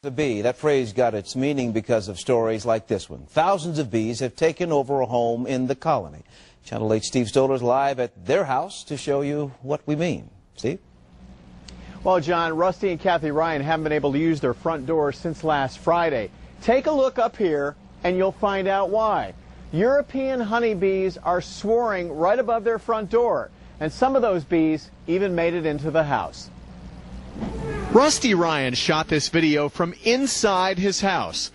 the bee. That phrase got its meaning because of stories like this one. Thousands of bees have taken over a home in the colony. Channel 8 Steve Stoller's live at their house to show you what we mean. Steve? Well, John, Rusty and Kathy Ryan haven't been able to use their front door since last Friday. Take a look up here and you'll find out why. European honeybees are swarming right above their front door, and some of those bees even made it into the house. Rusty Ryan shot this video from inside his house.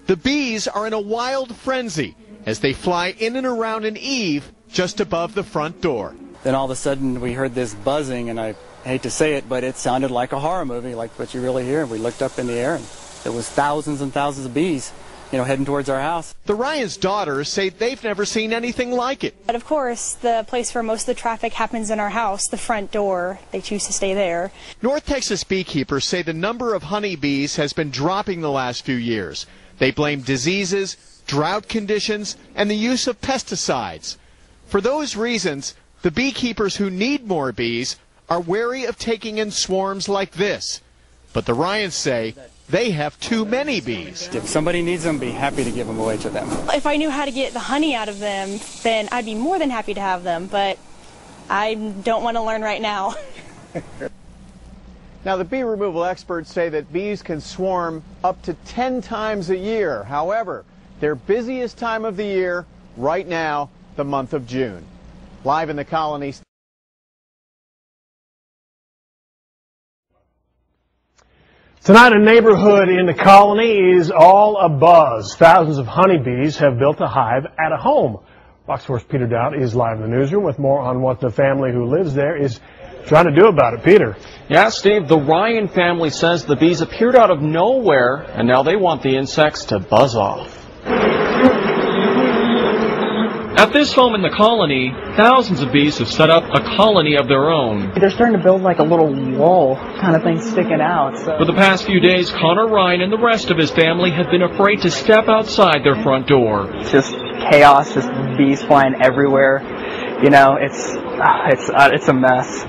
The bees are in a wild frenzy as they fly in and around an eave just above the front door. Then all of a sudden we heard this buzzing, and I hate to say it, but it sounded like a horror movie, like what you really hear. And we looked up in the air, and there was thousands and thousands of bees, heading towards our house. The Ryans' daughters say they've never seen anything like it. But of course, the place where most of the traffic happens in our house, the front door, they choose to stay there. North Texas beekeepers say the number of honeybees has been dropping the last few years. They blame diseases, drought conditions, and the use of pesticides. For those reasons, the beekeepers who need more bees are wary of taking in swarms like this. But the Ryans say they have too many bees. If somebody needs them, be happy to give them away to them. If I knew how to get the honey out of them, then I'd be more than happy to have them, but I don't want to learn right now. Now, the bee removal experts say that bees can swarm up to 10 times a year. However, their busiest time of the year, right now, the month of June. Live in the colony. Tonight, a neighborhood in the colony is all abuzz. Thousands of honeybees have built a hive at a home. Fox 4's Peter Dowd is live in the newsroom with more on what the family who lives there is trying to do about it. Peter. Yeah, Steve, the Ryan family says the bees appeared out of nowhere, and now they want the insects to buzz off. At this home in the colony, thousands of bees have set up a colony of their own. They're starting to build like a little wall kind of thing sticking out. So. For the past few days, Connor Ryan and the rest of his family have been afraid to step outside their front door. Just chaos, just bees flying everywhere. It's a mess.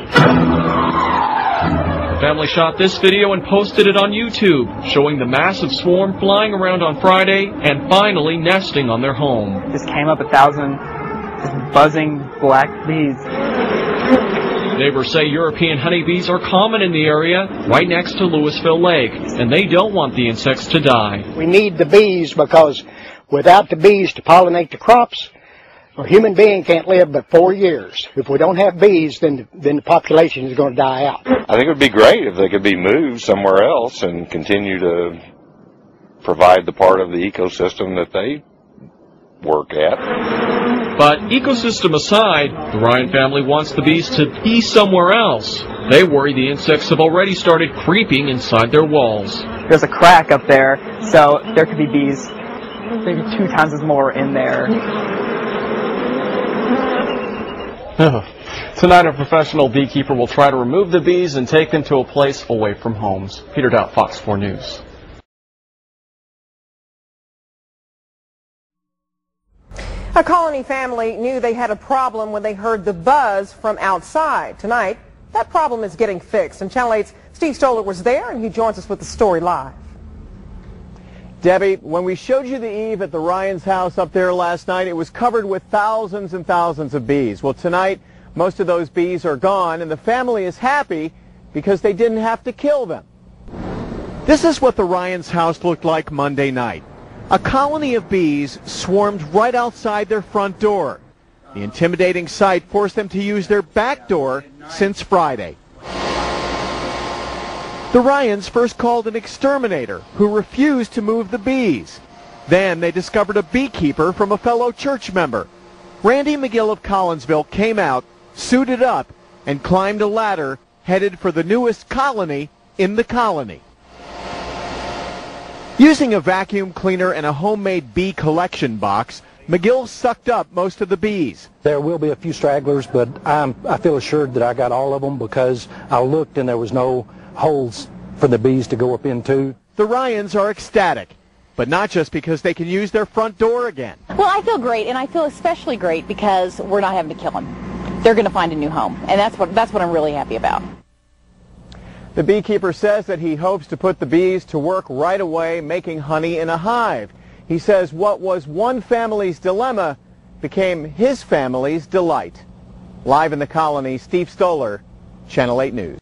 The family shot this video and posted it on YouTube, showing the massive swarm flying around on Friday and finally nesting on their home. Just came up 1,000 just buzzing black bees. Neighbors say European honeybees are common in the area right next to Louisville Lake, and they don't want the insects to die. We need the bees because without the bees to pollinate the crops, a human being can't live but 4 years. If we don't have bees, then the population is going to die out. I think it would be great if they could be moved somewhere else and continue to provide the part of the ecosystem that they work at. But ecosystem aside, the Ryan family wants the bees to be somewhere else. They worry the insects have already started creeping inside their walls. There's a crack up there, so there could be bees maybe 2 times as more in there. Tonight, a professional beekeeper will try to remove the bees and take them to a place away from homes. Peter Dowd, Fox 4 News. A colony family knew they had a problem when they heard the buzz from outside. Tonight, that problem is getting fixed. And Channel 8's Steve Stoller was there, and he joins us with the story live. Debbie, when we showed you the eave at the Ryan's house up there last night, it was covered with thousands and thousands of bees. Well, tonight, most of those bees are gone, and the family is happy because they didn't have to kill them. This is what the Ryan's house looked like Monday night. A colony of bees swarmed right outside their front door. The intimidating sight forced them to use their back door since Friday. The Ryans first called an exterminator who refused to move the bees. Then they discovered a beekeeper from a fellow church member. Randy McGill of Collinsville came out, suited up, and climbed a ladder headed for the newest colony in the colony. Using a vacuum cleaner and a homemade bee collection box, McGill sucked up most of the bees. There will be a few stragglers, but I feel assured that I got all of them because I looked and there was no holes for the bees to go up into. The Ryans are ecstatic, but not just because they can use their front door again. Well, I feel great, and I feel especially great because we're not having to kill them. They're going to find a new home, and that's what I'm really happy about. The beekeeper says that he hopes to put the bees to work right away making honey in a hive. He says what was one family's dilemma became his family's delight. Live in the colony, Steve Stoller, Channel 8 News.